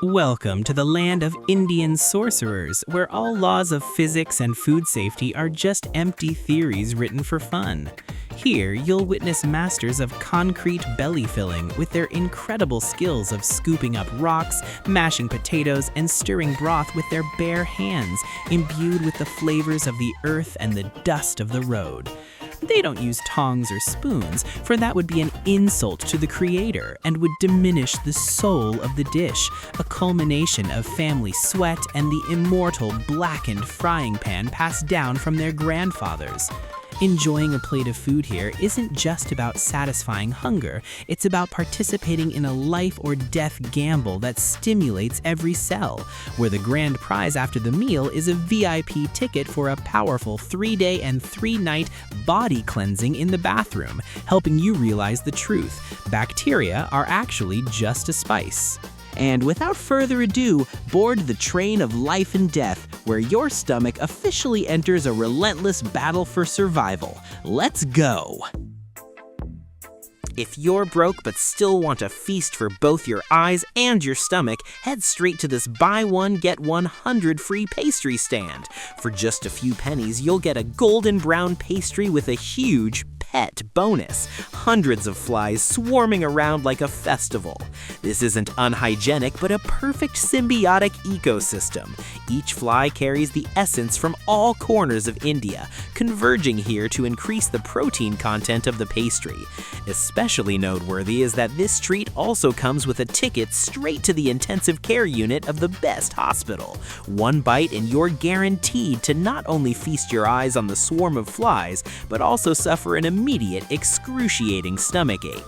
Welcome to the land of Indian sorcerers, where all laws of physics and food safety are just empty theories written for fun. Here, you'll witness masters of concrete belly filling with their incredible skills of scooping up rocks, mashing potatoes, and stirring broth with their bare hands, imbued with the flavors of the earth and the dust of the road. They don't use tongs or spoons, for that would be an insult to the creator and would diminish the soul of the dish, a culmination of family sweat and the immortal blackened frying pan passed down from their grandfathers. Enjoying a plate of food here isn't just about satisfying hunger, it's about participating in a life or death gamble that stimulates every cell, where the grand prize after the meal is a VIP ticket for a powerful 3-day and 3-night body cleansing in the bathroom, helping you realize the truth. Bacteria are actually just a spice. And without further ado, board the train of life and death, where your stomach officially enters a relentless battle for survival. Let's go! If you're broke but still want a feast for both your eyes and your stomach, head straight to this buy one, get 100 free pastry stand. For just a few pennies, you'll get a golden brown pastry with a huge pet bonus. Hundreds of flies swarming around like a festival. This isn't unhygienic, but a perfect symbiotic ecosystem. Each fly carries the essence from all corners of India, converging here to increase the protein content of the pastry. Especially noteworthy is that this treat also comes with a ticket straight to the intensive care unit of the best hospital. One bite and you're guaranteed to not only feast your eyes on the swarm of flies, but also suffer an immediate, excruciating stomachache.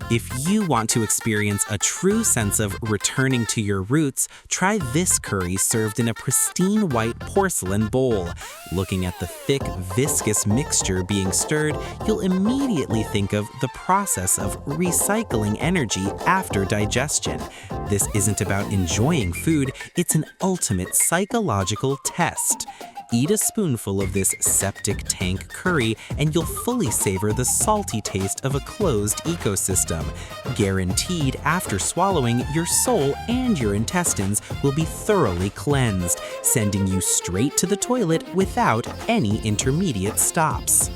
If you want to experience a true sense of returning to your roots, try this curry served in a pristine white porcelain bowl. Looking at the thick, viscous mixture being stirred, you'll immediately think of the process of recycling energy after digestion. This isn't about enjoying food, it's an ultimate psychological test. Eat a spoonful of this septic tank curry and you'll fully savor the salty taste of a closed ecosystem. Guaranteed, after swallowing, your soul and your intestines will be thoroughly cleansed, sending you straight to the toilet without any intermediate stops.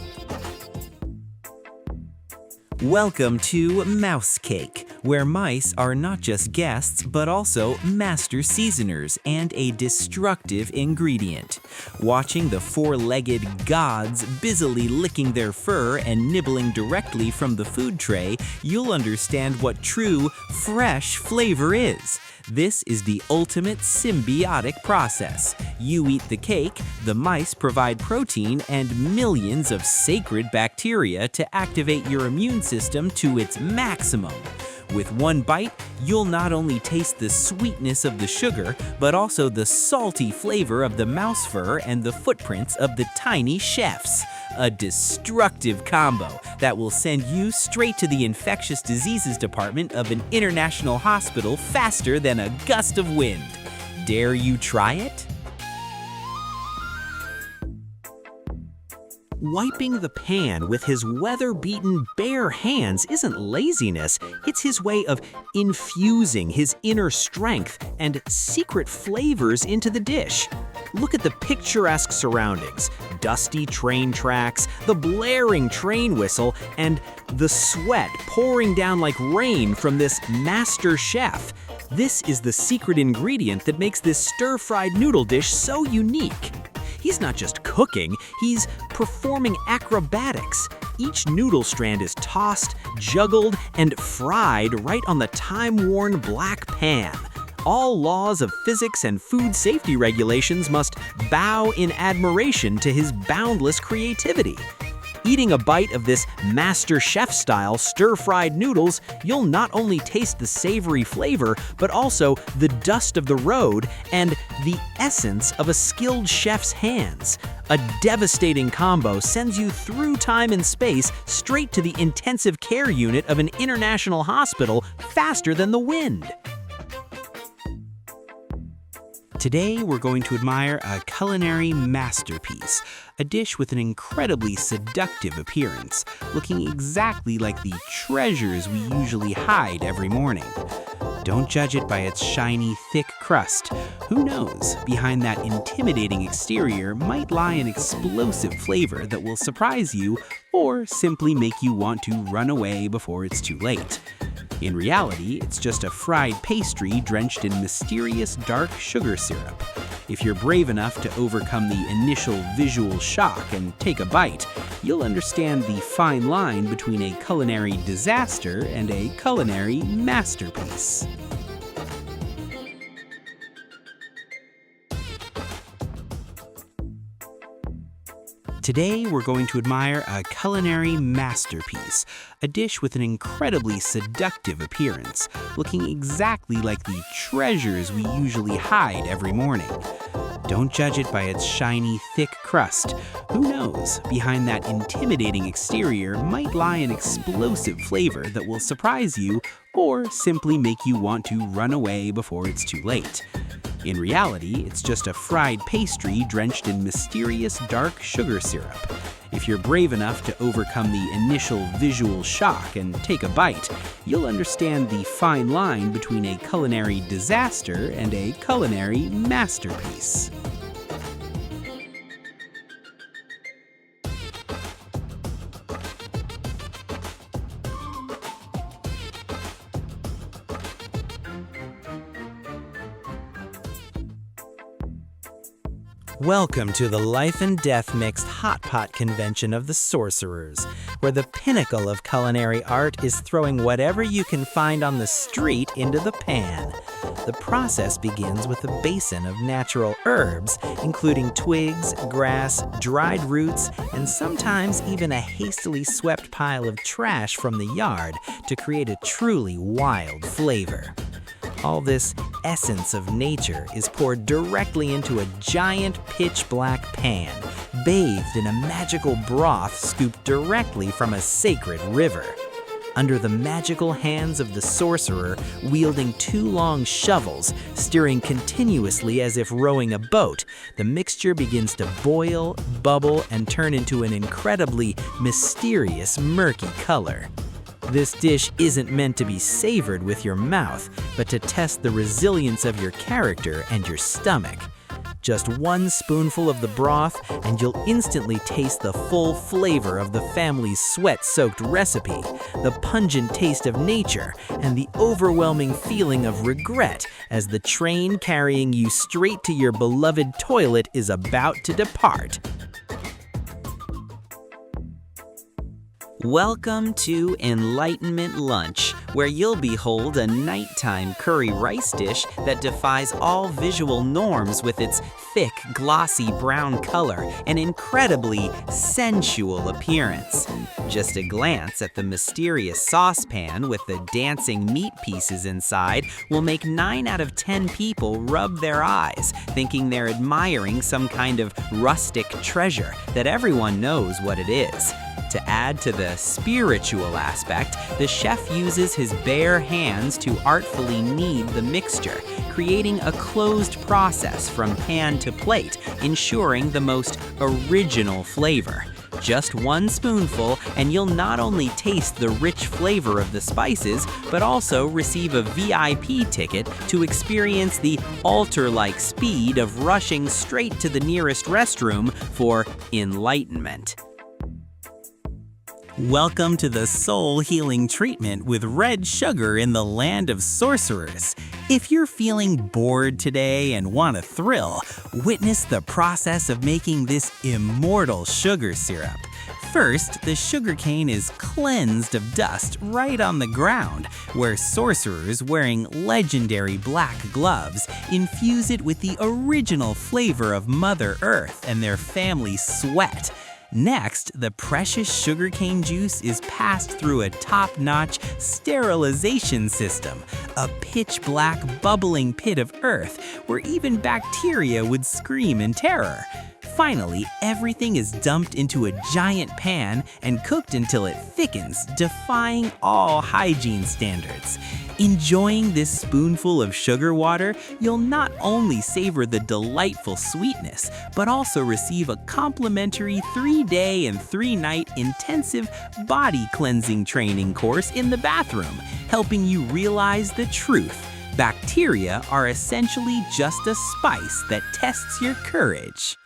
Welcome to Mouse Cake, where mice are not just guests, but also master seasoners and a destructive ingredient. Watching the four-legged gods busily licking their fur and nibbling directly from the food tray, you'll understand what true, fresh flavor is. This is the ultimate symbiotic process. You eat the cake, the mice provide protein and millions of sacred bacteria to activate your immune system to its maximum. With one bite, you'll not only taste the sweetness of the sugar, but also the salty flavor of the mouse fur and the footprints of the tiny chefs. A destructive combo that will send you straight to the infectious diseases department of an international hospital faster than a gust of wind. Dare you try it? Wiping the pan with his weather-beaten bare hands isn't laziness, it's his way of infusing his inner strength and secret flavors into the dish. Look at the picturesque surroundings, dusty train tracks, the blaring train whistle, and the sweat pouring down like rain from this master chef. This is the secret ingredient that makes this stir-fried noodle dish so unique. He's not just cooking, he's performing acrobatics. Each noodle strand is tossed, juggled, and fried right on the time-worn black pan. All laws of physics and food safety regulations must bow in admiration to his boundless creativity. Eating a bite of this master chef-style stir-fried noodles, you'll not only taste the savory flavor, but also the dust of the road and the essence of a skilled chef's hands. A devastating combo sends you through time and space straight to the intensive care unit of an international hospital faster than the wind. Today, we're going to admire a culinary masterpiece, a dish with an incredibly seductive appearance, looking exactly like the treasures we usually hide every morning. Don't judge it by its shiny, thick crust. Who knows, behind that intimidating exterior might lie an explosive flavor that will surprise you or simply make you want to run away before it's too late. In reality, it's just a fried pastry drenched in mysterious dark sugar syrup. If you're brave enough to overcome the initial visual shock and take a bite, you'll understand the fine line between a culinary disaster and a culinary masterpiece. Today, we're going to admire a culinary masterpiece, a dish with an incredibly seductive appearance, looking exactly like the treasures we usually hide every morning. Don't judge it by its shiny, thick crust. Who knows, behind that intimidating exterior might lie an explosive flavor that will surprise you or simply make you want to run away before it's too late. In reality, it's just a fried pastry drenched in mysterious dark sugar syrup. If you're brave enough to overcome the initial visual shock and take a bite, you'll understand the fine line between a culinary disaster and a culinary masterpiece. Welcome to the Life and Death Mixed Hot Pot Convention of the Sorcerers, where the pinnacle of culinary art is throwing whatever you can find on the street into the pan. The process begins with a basin of natural herbs, including twigs, grass, dried roots, and sometimes even a hastily swept pile of trash from the yard to create a truly wild flavor. All this essence of nature is poured directly into a giant pitch-black pan, bathed in a magical broth scooped directly from a sacred river. Under the magical hands of the sorcerer, wielding two long shovels, stirring continuously as if rowing a boat, the mixture begins to boil, bubble, and turn into an incredibly mysterious, murky color. This dish isn't meant to be savored with your mouth, but to test the resilience of your character and your stomach. Just one spoonful of the broth, and you'll instantly taste the full flavor of the family's sweat-soaked recipe, the pungent taste of nature, and the overwhelming feeling of regret as the train carrying you straight to your beloved toilet is about to depart. Welcome to Enlightenment Lunch, where you'll behold a nighttime curry rice dish that defies all visual norms with its thick, glossy brown color and incredibly sensual appearance. Just a glance at the mysterious saucepan with the dancing meat pieces inside will make 9 out of 10 people rub their eyes, thinking they're admiring some kind of rustic treasure that everyone knows what it is. To add to the spiritual aspect, the chef uses his bare hands to artfully knead the mixture, creating a closed process from pan to plate, ensuring the most original flavor. Just one spoonful, and you'll not only taste the rich flavor of the spices, but also receive a VIP ticket to experience the altar-like speed of rushing straight to the nearest restroom for enlightenment. Welcome to the soul-healing treatment with red sugar in the land of sorcerers. If you're feeling bored today and want a thrill, witness the process of making this immortal sugar syrup. First, the sugarcane is cleansed of dust right on the ground, where sorcerers wearing legendary black gloves infuse it with the original flavor of Mother Earth and their family sweat. Next, the precious sugarcane juice is passed through a top-notch sterilization system, a pitch-black bubbling pit of earth where even bacteria would scream in terror. Finally, everything is dumped into a giant pan and cooked until it thickens, defying all hygiene standards. Enjoying this spoonful of sugar water, you'll not only savor the delightful sweetness, but also receive a complimentary 3-day and 3-night intensive body cleansing training course in the bathroom, helping you realize the truth. Bacteria are essentially just a spice that tests your courage.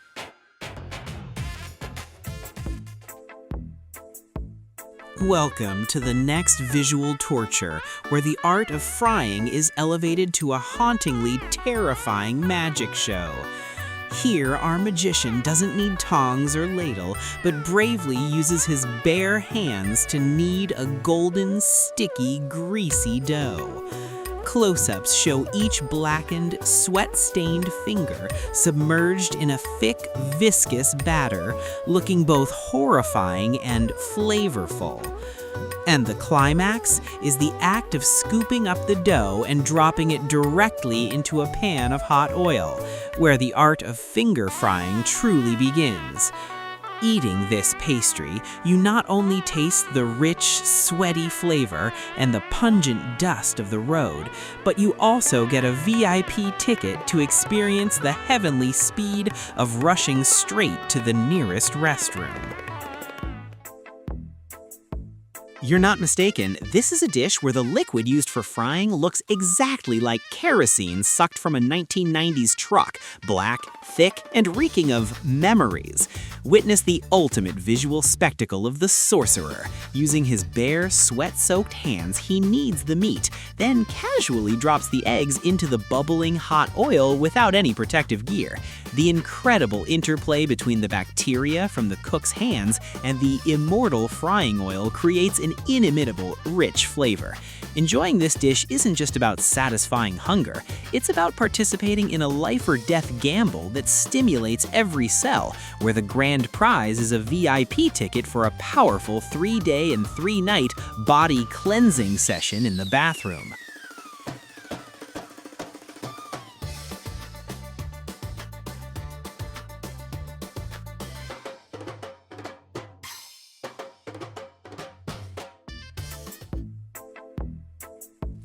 Welcome to the next visual torture, where the art of frying is elevated to a hauntingly terrifying magic show. Here, our magician doesn't need tongs or ladle, but bravely uses his bare hands to knead a golden, sticky, greasy dough. Close-ups show each blackened, sweat-stained finger submerged in a thick, viscous batter, looking both horrifying and flavorful. And the climax is the act of scooping up the dough and dropping it directly into a pan of hot oil, where the art of finger frying truly begins. Eating this pastry, you not only taste the rich, sweaty flavor and the pungent dust of the road, but you also get a VIP ticket to experience the heavenly speed of rushing straight to the nearest restroom. You're not mistaken, this is a dish where the liquid used for frying looks exactly like kerosene sucked from a 1990s truck, black, thick, and reeking of memories. Witness the ultimate visual spectacle of the sorcerer. Using his bare, sweat-soaked hands, he kneads the meat, then casually drops the eggs into the bubbling hot oil without any protective gear. The incredible interplay between the bacteria from the cook's hands and the immortal frying oil creates an inimitable, rich flavor. Enjoying this dish isn't just about satisfying hunger, it's about participating in a life-or-death gamble that stimulates every cell, where the grand prize is a VIP ticket for a powerful 3-day and 3-night body cleansing session in the bathroom.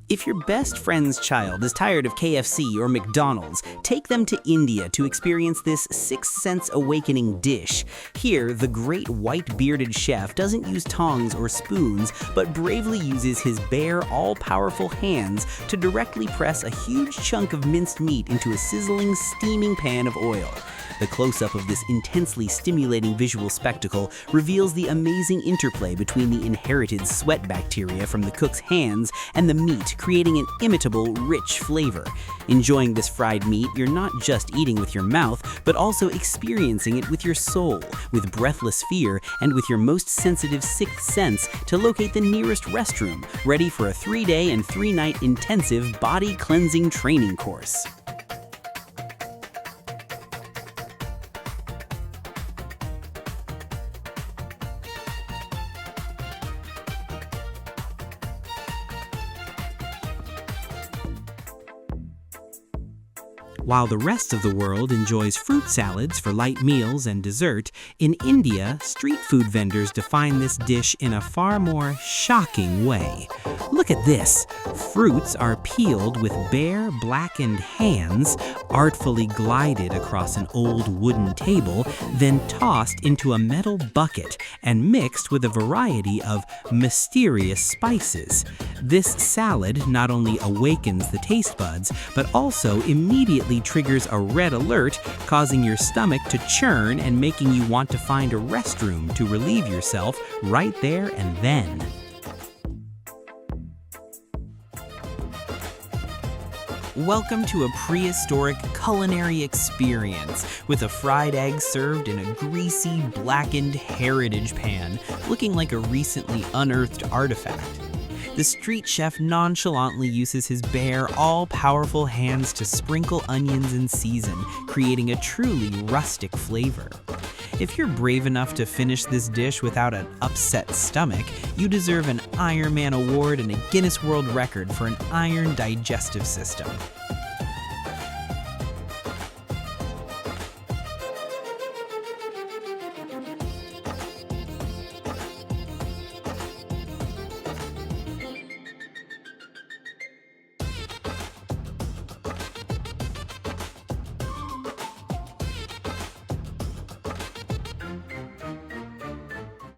If your best friend's child is tired of KFC or McDonald's, take them to India to experience this sixth sense awakening dish. Here, the great white-bearded chef doesn't use tongs or spoons, but bravely uses his bare, all-powerful hands to directly press a huge chunk of minced meat into a sizzling, steaming pan of oil. The close-up of this intensely stimulating visual spectacle reveals the amazing interplay between the inherited sweat bacteria from the cook's hands and the meat, creating an imitable, rich flavor. Enjoying this fried meat, you're not just eating with your mouth, but also experiencing it with your soul, with breathless fear, and with your most sensitive sixth sense to locate the nearest restroom, ready for a 3-day and 3-night intensive body cleansing training course. While the rest of the world enjoys fruit salads for light meals and dessert, in India, street food vendors define this dish in a far more shocking way. Look at this. Fruits are peeled with bare, blackened hands, artfully glided across an old wooden table, then tossed into a metal bucket and mixed with a variety of mysterious spices. This salad not only awakens the taste buds, but also immediately triggers a red alert, causing your stomach to churn and making you want to find a restroom to relieve yourself right there and then. Welcome to a prehistoric culinary experience with a fried egg served in a greasy, blackened heritage pan, looking like a recently unearthed artifact. The street chef nonchalantly uses his bare, all-powerful hands to sprinkle onions and season, creating a truly rustic flavor. If you're brave enough to finish this dish without an upset stomach, you deserve an Iron Man award and a Guinness World Record for an iron digestive system.